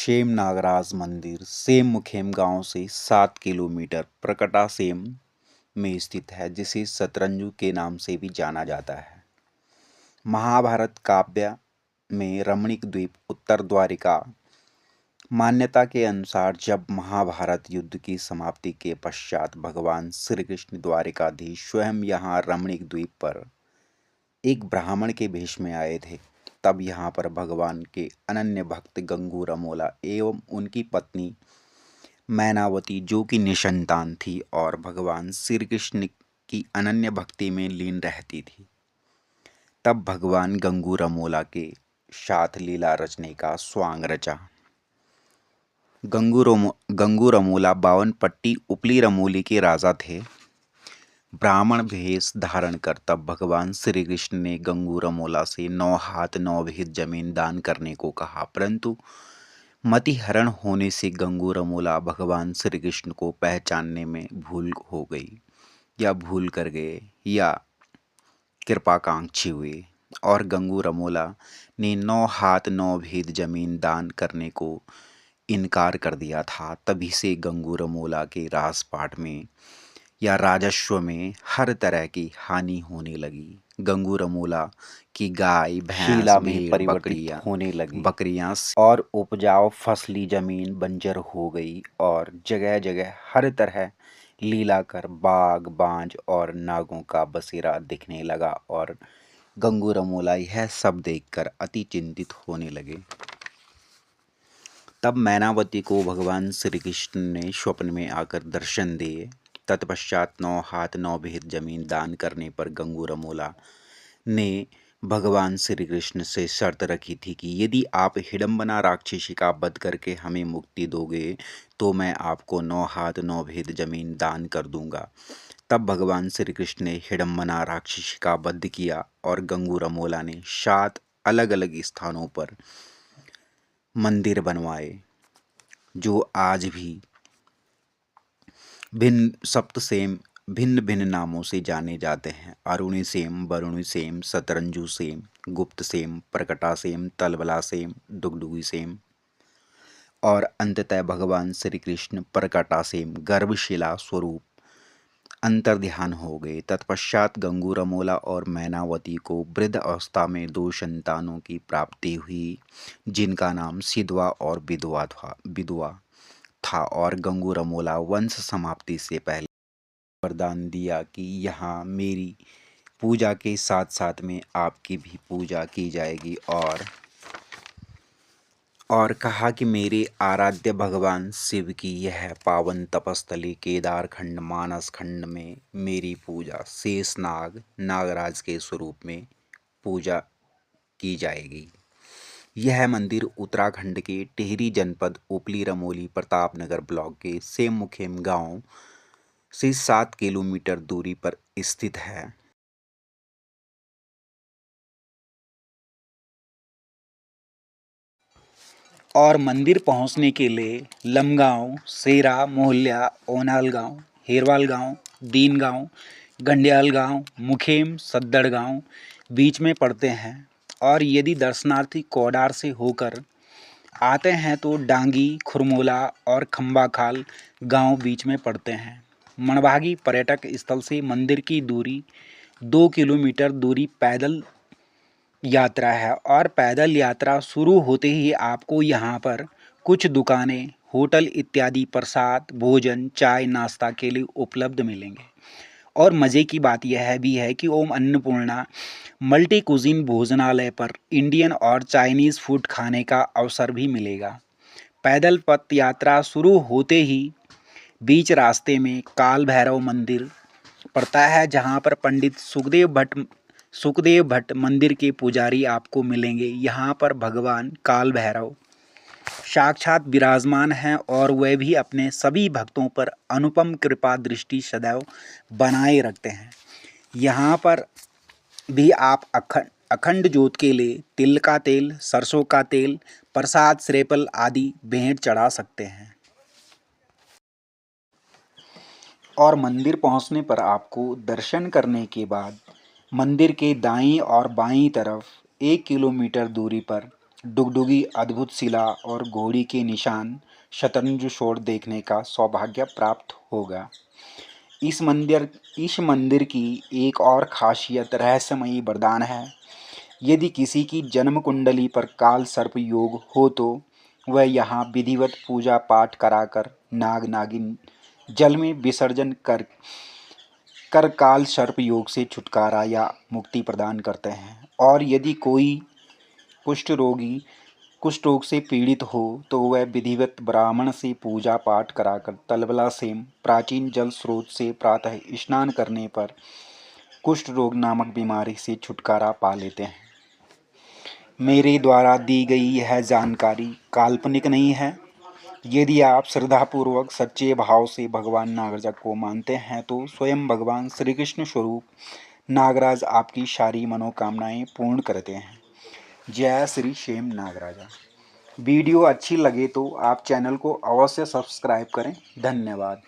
Same Nagraj मंदिर same Mukhem गांव से 7 किलोमीटर प्रकटा सेम में स्थित है, जिसे शतरंजू के नाम से भी जाना जाता है। महाभारत काव्य में रमणीक द्वीप उत्तर द्वारिका। मान्यता के अनुसार जब महाभारत युद्ध की समाप्ति के पश्चात भगवान श्री कृष्ण द्वारिकाधीश स्वयं यहाँ रमणीक द्वीप पर एक ब्राह्मण के भेष में आए थे, तब यहाँ पर भगवान के अनन्य भक्त गंगूर अमोला एवं उनकी पत्नी मैनावती, जो कि निसंतान थी और भगवान श्री कृष्ण की अनन्य भक्ति में लीन रहती थी, तब भगवान गंगूर अमोला के साथ लीला रचने का स्वांग रचा। गंगूर अमोला 52 पट्टी उपली रमोली के राजा थे। ब्राह्मण भेष धारण कर तब भगवान श्री कृष्ण ने गंगूर अमोला से 9 हाथ 9 भीत जमीन दान करने को कहा, परंतु मतिहरण होने से गंगूर अमोला भगवान श्री कृष्ण को पहचानने में भूल हो गई, या भूल कर गए, या कृपाकांक्षी हुए, और गंगूर अमोला ने 9 हाथ 9 भीत जमीन दान करने को इनकार कर दिया था। तभी से गंगूर अमोला के राजपाट में या राजस्व में हर तरह की हानि होने लगी। गंगूर अमोला की गाय भैंस भेड़ बकरियां होने लगी, और उपजाऊ फसली जमीन बंजर हो गई, और जगह जगह हर तरह लीला कर बाग बांज और नागों का बसेरा दिखने लगा, और गंगूर अमोला यह सब देखकर अति चिंतित होने लगे। तब मैनावती को भगवान श्री कृष्ण ने स्वप्न में आकर दर्शन दिए। तत्पश्चात 9 हाथ 9 भीत जमीन दान करने पर गंगूर अमोला ने भगवान श्री कृष्ण से शर्त रखी थी कि यदि आप हिडम्बना राक्षसी का वध करके हमें मुक्ति दोगे तो मैं आपको 9 हाथ 9 भीत जमीन दान कर दूंगा। तब भगवान श्री कृष्ण ने हिडम्बना राक्षसी का वध किया और गंगूर अमोला ने 7 अलग अलग स्थानों पर मंदिर बनवाए, जो आज भी भिन्न भिन्न नामों से जाने जाते हैं। Aruni same, Varuni same, शतरंजू same, गुप्त सेम, प्रकटा सेम, तलबला सेम, डुगडुगी सेम, और अंततः भगवान श्री कृष्ण प्रकटा सेम गर्भशिला स्वरूप अंतर्ध्यान हो गए। तत्पश्चात गंगूर अमोला और मैनावती को वृद्ध अवस्था में 2 संतानों की प्राप्ति हुई, जिनका नाम सिधवा और विधवा था, और गंगूर अमोला वंश समाप्ति से पहले वरदान दिया कि यहाँ मेरी पूजा के साथ साथ में आपकी भी पूजा की जाएगी, और कहा कि मेरे आराध्य भगवान शिव की यह पावन तपस्थली केदार खंड मानस खंड में मेरी पूजा शेषनाग नागराज के स्वरूप में पूजा की जाएगी। यह मंदिर उत्तराखंड के टिहरी जनपद उपली रमोली प्रतापनगर ब्लॉक के सेम मुखेम गांव से 7 किलोमीटर दूरी पर स्थित है। और मंदिर पहुंचने के लिए लमगांव, सेरा, मोहल्ला, ओनाल गांव, हेरवाल गांव, दीन गांव, गंडियाल गांव, मुखेम, सद्दड़ गांव बीच में पड़ते हैं। और यदि दर्शनार्थी कोडार से होकर आते हैं तो डांगी, खुरमोला और खंबाखाल गांव बीच में पड़ते हैं। मनभागी पर्यटक स्थल से मंदिर की दूरी 2 किलोमीटर दूरी पैदल यात्रा है, और पैदल यात्रा शुरू होते ही आपको यहाँ पर कुछ दुकानें, होटल इत्यादि प्रसाद, भोजन, चाय, नाश्ता के लिए उपलब्ध मिलेंगे। और मज़े की बात यह भी है कि ओम अन्नपूर्णा मल्टी कुजीन भोजनालय पर इंडियन और चाइनीज़ फूड खाने का अवसर भी मिलेगा। पैदल पथ यात्रा शुरू होते ही बीच रास्ते में काल भैरव मंदिर पड़ता है, जहाँ पर पंडित सुखदेव भट्ट मंदिर के पुजारी आपको मिलेंगे। यहाँ पर भगवान काल भैरव साक्षात विराजमान हैं, और वे भी अपने सभी भक्तों पर अनुपम कृपा दृष्टि सदैव बनाए रखते हैं। यहाँ पर भी आप अखंड ज्योत के लिए तिल का तेल, सरसों का तेल, प्रसाद, श्रीफल आदि भेंट चढ़ा सकते हैं। और मंदिर पहुंचने पर आपको दर्शन करने के बाद मंदिर के दाईं और बाईं तरफ 1 किलोमीटर दूरी पर डुगडुगी अद्भुत शिला और घोड़ी के निशान शतरंज शोर देखने का सौभाग्य प्राप्त होगा। इस मंदिर की एक और खासियत रहस्यमयी वरदान है। यदि किसी की जन्म कुंडली पर काल सर्प योग हो तो वह यहाँ विधिवत पूजा पाठ कराकर नाग नागिन जल में विसर्जन कर कर काल सर्प योग से छुटकारा या मुक्ति प्रदान करते हैं। और यदि कोई कुष्ठ रोगी कुष्ठ रोग से पीड़ित हो तो वह विधिवत ब्राह्मण से पूजा पाठ कराकर तलबला से प्राचीन जल स्रोत से प्रातः स्नान करने पर कुष्ठ रोग नामक बीमारी से छुटकारा पा लेते हैं। मेरे द्वारा दी गई यह जानकारी काल्पनिक नहीं है। यदि आप श्रद्धापूर्वक सच्चे भाव से भगवान नागराज को मानते हैं तो स्वयं भगवान श्री कृष्ण स्वरूप नागराज आपकी सारी मनोकामनाएं पूर्ण करते हैं। जय श्री शेम नागराजा। वीडियो अच्छी लगे तो आप चैनल को अवश्य सब्सक्राइब करें। धन्यवाद।